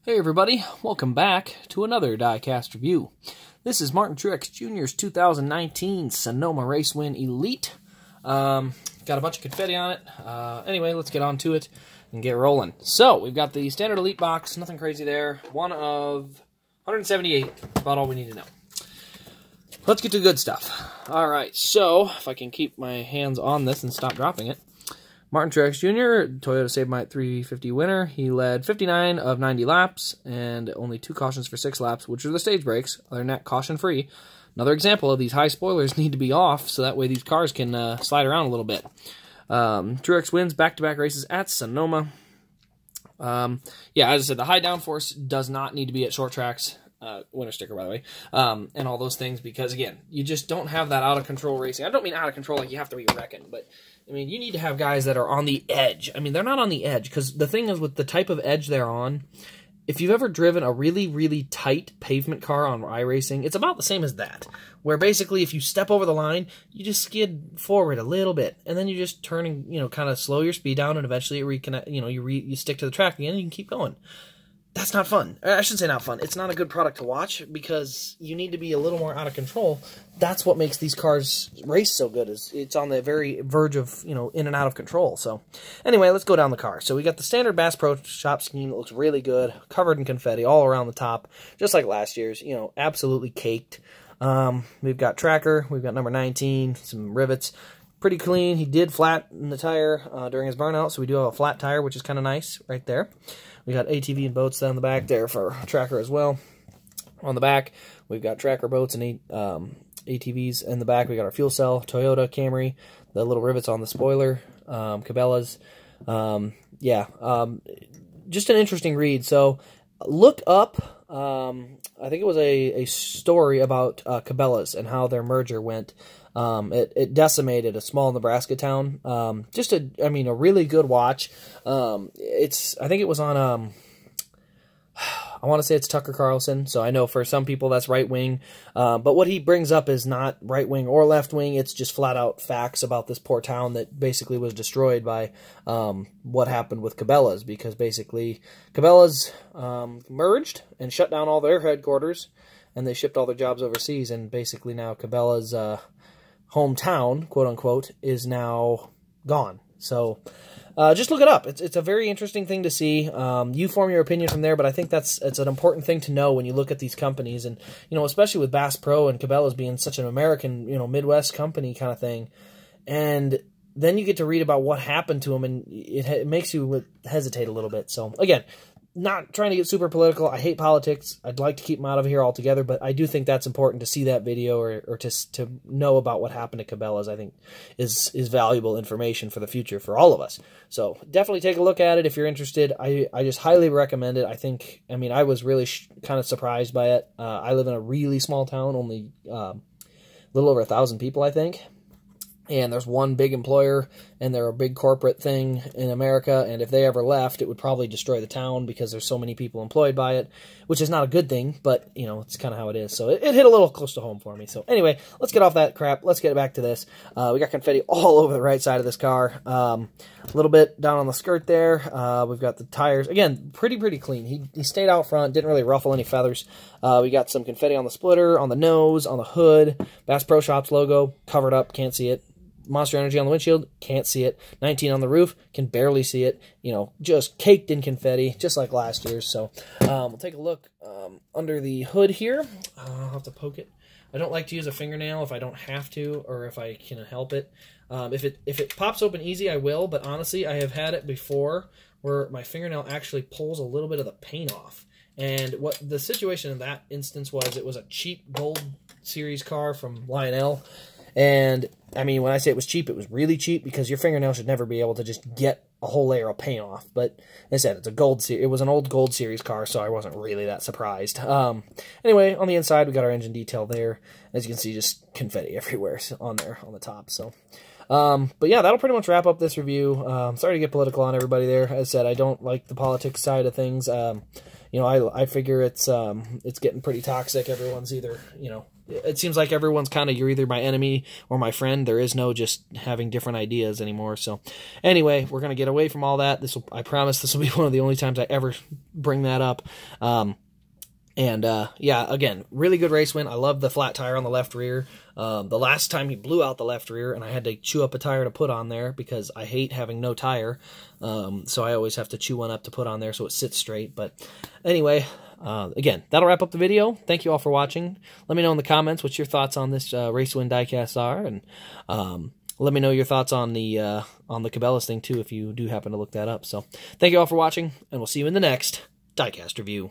Hey everybody, welcome back to another Diecast review. This is Martin Truex Jr.'s 2019 Sonoma Racewin Elite. Got a bunch of confetti on it. Anyway, let's get on to it and get rolling. So, we've got the standard Elite box, nothing crazy there. One of 178, about all we need to know. Let's get to the good stuff. Alright, so, if I can keep my hands on this and stop dropping it. Martin Truex Jr., Toyota Save-My 350 winner. He led 59 of 90 laps and only 2 cautions for 6 laps, which are the stage breaks. Other than that, caution-free. Another example of these high spoilers need to be off so that way these cars can slide around a little bit. Truex wins back-to-back races at Sonoma. Yeah, as I said, the high downforce does not need to be at short tracks. Winner sticker, by the way, and all those things, because, again, you just don't have that out-of-control racing. I don't mean out-of-control like you have to be wrecking, but, I mean, you need to have guys that are on the edge. I mean, they're not on the edge, because the thing is, with the type of edge they're on, if you've ever driven a really, really tight pavement car on iRacing, it's about the same as that, where basically if you step over the line, you just skid forward a little bit, and then you just turn and, kind of slow your speed down, and eventually it reconnect, you stick to the track again, and you can keep going. That's not fun. I shouldn't say not fun. It's not a good product to watch because you need to be a little more out of control. That's what makes these cars race so good, is it's on the very verge of, in and out of control. So, anyway, let's go down the car. So we got the standard Bass Pro Shop scheme that looks really good, covered in confetti all around the top, just like last year's, absolutely caked. We've got tracker, we've got number 19, some rivets. Pretty clean. He did flatten the tire during his burnout, so we do have a flat tire, which is kind of nice right there. We got ATV and boats down the back there for tracker as well. On the back, we've got tracker boats and ATVs in the back. We got our fuel cell, Toyota Camry, the little rivets on the spoiler, Cabela's. Just an interesting read. So look up, I think it was a story about Cabela's and how their merger went. It decimated a small Nebraska town. Just a really good watch. I think it was on, I want to say it's Tucker Carlson, so I know for some people that's right-wing, but what he brings up is not right-wing or left-wing, it's just flat-out facts about this poor town that basically was destroyed by what happened with Cabela's, because basically Cabela's merged and shut down all their headquarters, and they shipped all their jobs overseas, and basically now Cabela's hometown, quote-unquote, is now gone. So just look it up. It's a very interesting thing to see. You form your opinion from there, but I think it's an important thing to know when you look at these companies, and especially with Bass Pro and Cabela's being such an American, Midwest company kind of thing, and then you get to read about what happened to them, and it makes you hesitate a little bit. So again, not trying to get super political. I hate politics. I'd like to keep them out of here altogether, but I do think that's important to see that video or to know about what happened to Cabela's. I think is valuable information for the future for all of us. So definitely take a look at it if you're interested. I just highly recommend it. I was really kind of surprised by it. I live in a really small town, only a little over 1,000 people, I think. And there's one big employer, and they're a big corporate thing in America, and if they ever left, it would probably destroy the town because there's so many people employed by it, which is not a good thing, but, it's kind of how it is. So it hit a little close to home for me. So anyway, let's get off that crap. Let's get back to this. We got confetti all over the right side of this car. A little bit down on the skirt there. We've got the tires. Again, pretty clean. He stayed out front, didn't really ruffle any feathers. We got some confetti on the splitter, on the nose, on the hood. Bass Pro Shops logo, covered up, can't see it. Monster Energy on the windshield, can't see it. 19 on the roof, can barely see it. Just caked in confetti, just like last year's. So we'll take a look under the hood here. I'll have to poke it. I don't like to use a fingernail if I don't have to or if I can help it. If it pops open easy, I will, but honestly, I have had it before where my fingernail actually pulls a little bit of the paint off. And what the situation in that instance was, it was a cheap Gold Series car from Lionel. And, when I say it was cheap, it was really cheap, because your fingernail should never be able to just get a whole layer of paint off. But, as I said, it was an old Gold Series car, so I wasn't really that surprised. Anyway, on the inside, we got our engine detail there. As you can see, just confetti everywhere on there, on the top. So, but yeah, that'll pretty much wrap up this review. Sorry to get political on everybody there. As I said, I don't like the politics side of things. I figure it's getting pretty toxic. Everyone's either, it seems like everyone's kind of, you're either my enemy or my friend. There is no just having different ideas anymore. So anyway, we're going to get away from all that. I promise this will be one of the only times I ever bring that up. Yeah, again, really good race win. I love the flat tire on the left rear. The last time he blew out the left rear, and I had to chew up a tire to put on there because I hate having no tire. So I always have to chew one up to put on there so it sits straight. But anyway, again, that'll wrap up the video. Thank you all for watching. Let me know in the comments what your thoughts on this race win diecast are, and let me know your thoughts on the Cabela's thing too if you do happen to look that up. So thank you all for watching, and we'll see you in the next diecast review.